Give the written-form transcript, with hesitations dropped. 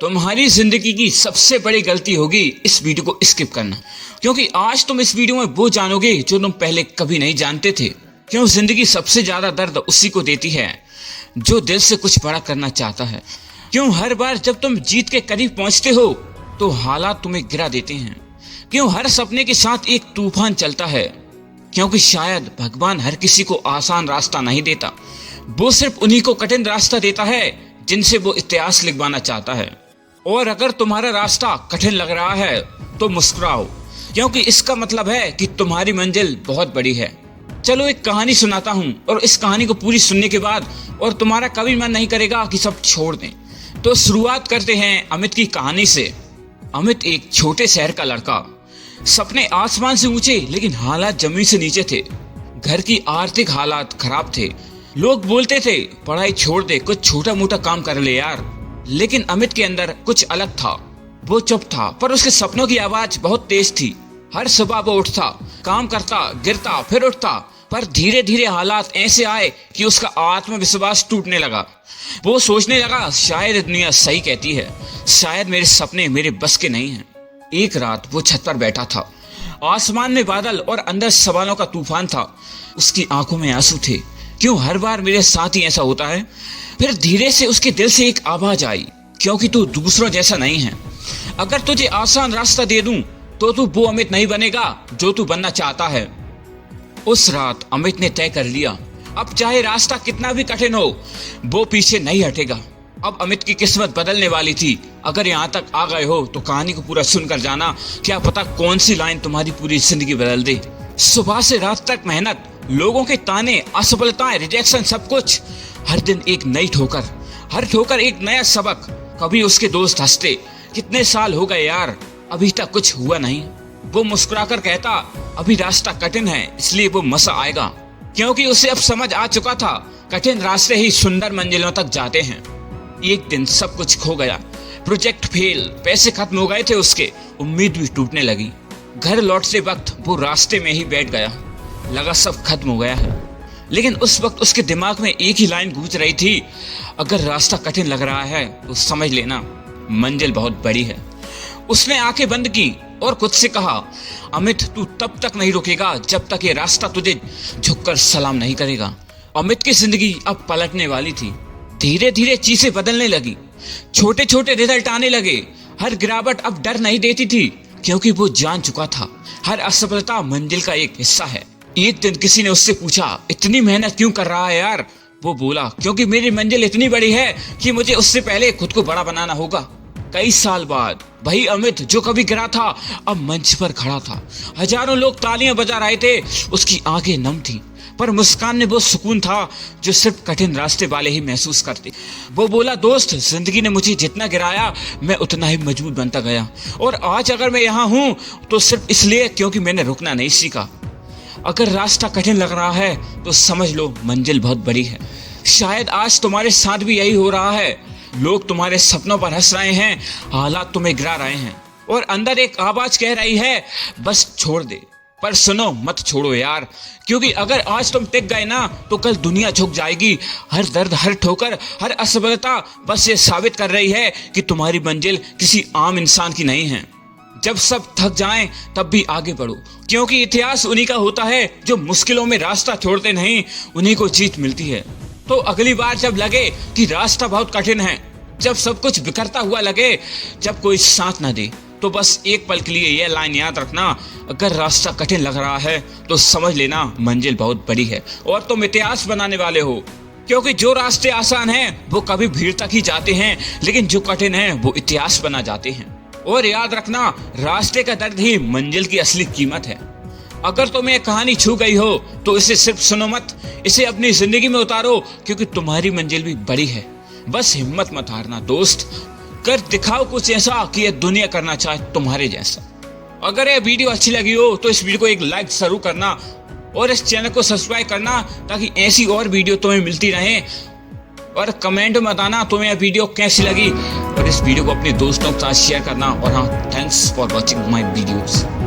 तुम्हारी जिंदगी की सबसे बड़ी गलती होगी इस वीडियो को स्किप करना, क्योंकि आज तुम इस वीडियो में वो जानोगे जो तुम पहले कभी नहीं जानते थे। क्यों जिंदगी सबसे ज्यादा दर्द उसी को देती है जो दिल से कुछ बड़ा करना चाहता है। क्यों हर बार जब तुम जीत के करीब पहुंचते हो तो हालात तुम्हें गिरा देते हैं। क्यों हर सपने के साथ एक तूफान चलता है। क्योंकि शायद भगवान हर किसी को आसान रास्ता नहीं देता, वो सिर्फ उन्हीं को कठिन रास्ता देता है जिनसे वो इतिहास लिखवाना चाहता है। और अगर तुम्हारा रास्ता कठिन लग रहा है तो मुस्कुराओ, क्योंकि इसका मतलब है कि तुम्हारी मंजिल बहुत बड़ी है। चलो एक कहानी सुनाता हूँ, और इस कहानी को पूरी सुनने के बाद और तुम्हारा कभी मन नहीं करेगा कि सब छोड़ दें। तो शुरुआत करते हैं अमित की कहानी से। अमित एक छोटे शहर का लड़का। सपने आसमान से ऊंचे लेकिन हालात जमीन से नीचे थे। घर की आर्थिक हालात खराब थे। लोग बोलते थे पढ़ाई छोड़ दे, कुछ छोटा मोटा काम कर ले यार। लेकिन अमित के अंदर कुछ अलग था। वो चुप था, पर उसके सपनों की आवाज बहुत तेज थी। हर सुबह वो उठता, काम करता, गिरता, फिर उठता, पर धीरे धीरे हालात ऐसे आए कि उसका आत्मविश्वास टूटने लगा। वो सोचने लगा शायद दुनिया सही कहती है, शायद मेरे सपने मेरे बस के नहीं हैं। एक रात वो छत पर बैठा था। आसमान में बादल और अंदर सवालों का तूफान था। उसकी आंखों में आंसू थे। क्यों हर बार मेरे साथ ही ऐसा होता है। फिर धीरे से उसके दिल से एक आवाज आई, क्योंकि तू दूसरों जैसा नहीं है। अगर तुझे आसान रास्ता दे दूं तो तू वो अमित नहीं बनेगा जो तू बनना चाहता है। उस रात अमित ने तय कर लिया, अब चाहे रास्ता कितना भी कठिन हो वो पीछे नहीं हटेगा। अब अमित की किस्मत बदलने वाली थी। अगर यहाँ तक आ गए हो तो कहानी को पूरा सुनकर जाना, क्या पता कौन सी लाइन तुम्हारी पूरी जिंदगी बदल दे। सुबह से रात तक मेहनत, लोगों के ताने, असफलताएं, रिजेक्शन, सब कुछ। हर दिन एक नई ठोकर, हर ठोकर एक नया सबक। कभी उसके दोस्त हंसते, कितने साल हो गए यार, अभी तक कुछ हुआ नहीं। वो मुस्कुराकर कहता अभी रास्ता कठिन है, इसलिए वो मजा आएगा। क्योंकि उसे अब समझ आ चुका था कठिन रास्ते ही सुंदर मंजिलों तक जाते हैं। एक दिन सब कुछ खो गया। प्रोजेक्ट फेल, पैसे खत्म हो गए थे उसके, उम्मीद भी टूटने लगी। घर लौटते वक्त वो रास्ते में ही बैठ गया। लगा सब खत्म हो गया है। लेकिन उस वक्त उसके दिमाग में एक ही लाइन गूंज रही थी, अगर रास्ता कठिन लग रहा है तो समझ लेना मंजिल बहुत बड़ी है। उसने आंखें बंद की और खुद से कहा, अमित तू तब तक नहीं रुकेगा जब तक ये रास्ता तुझे झुककर सलाम नहीं करेगा। अमित की जिंदगी अब पलटने वाली थी। धीरे धीरे चीजें बदलने लगी। छोटे छोटे रिजल्ट आने लगे। हर गिरावट अब डर नहीं देती थी, क्योंकि वो जान चुका था हर असफलता मंजिल का एक हिस्सा है। एक दिन किसी ने उससे पूछा इतनी मेहनत क्यों कर रहा है यार। वो बोला क्योंकि मेरी मंजिल इतनी बड़ी है कि मुझे उससे पहले खुद को बड़ा बनाना होगा। कई साल बाद वही अमित जो कभी गिरा था अब मंच पर खड़ा था। हजारों लोग तालियां बजा रहे थे। उसकी आंखें नम थी, पर मुस्कान में वो सुकून था जो सिर्फ कठिन रास्ते वाले ही महसूस करते। वो बोला दोस्त, जिंदगी ने मुझे जितना गिराया मैं उतना ही मजबूत बनता गया, और आज अगर मैं यहाँ हूँ तो सिर्फ इसलिए क्योंकि मैंने रुकना नहीं सीखा। अगर रास्ता कठिन लग रहा है तो समझ लो मंजिल बहुत बड़ी है। शायद आज तुम्हारे साथ भी यही हो रहा है। लोग तुम्हारे सपनों पर हंस रहे हैं, हालात तुम्हें गिरा रहे हैं, और अंदर एक आवाज कह रही है बस छोड़ दे। पर सुनो, मत छोड़ो यार, क्योंकि अगर आज तुम टिक गए ना तो कल दुनिया झुक जाएगी। हर दर्द, हर ठोकर, हर असफलता बस ये साबित कर रही है कि तुम्हारी मंजिल किसी आम इंसान की नहीं है। जब सब थक जाएं तब भी आगे बढ़ो, क्योंकि इतिहास उन्हीं का होता है जो मुश्किलों में रास्ता छोड़ते नहीं, उन्हीं को जीत मिलती है। तो अगली बार जब लगे कि रास्ता बहुत कठिन है, जब सब कुछ बिखरता हुआ लगे, जब कोई साथ ना दे, तो बस एक पल के लिए यह लाइन याद रखना, अगर रास्ता कठिन लग रहा है तो समझ लेना मंजिल बहुत बड़ी है और तुम इतिहास बनाने वाले हो। क्योंकि जो रास्ते आसान हैं वो कभी भीड़ तक ही जाते हैं, लेकिन जो कठिन हैं वो इतिहास बना जाते हैं। और याद रखना, रास्ते का दर्द ही मंजिल की असली कीमत है। अगर तुम्हें कहानी छू गई हो तो इसे सिर्फ सुनो मत, इसे अपनी जिंदगी में उतारो, क्योंकि तुम्हारी मंजिल भी बड़ी है। बस हिम्मत मत हारना दोस्त, कर दिखाओ कुछ ऐसा कि ये दुनिया करना चाहे तुम्हारे जैसा। अगर ये वीडियो अच्छी लगी हो तो इस वीडियो को एक लाइक जरूर करना, और इस चैनल को सब्सक्राइब करना, ताकि ऐसी और वीडियो तुम्हें मिलती रहे। और कमेंट में बताना तुम्हें यह वीडियो कैसी लगी, और इस वीडियो को अपने दोस्तों के साथ शेयर करना। और हाँ, thanks for watching my videos.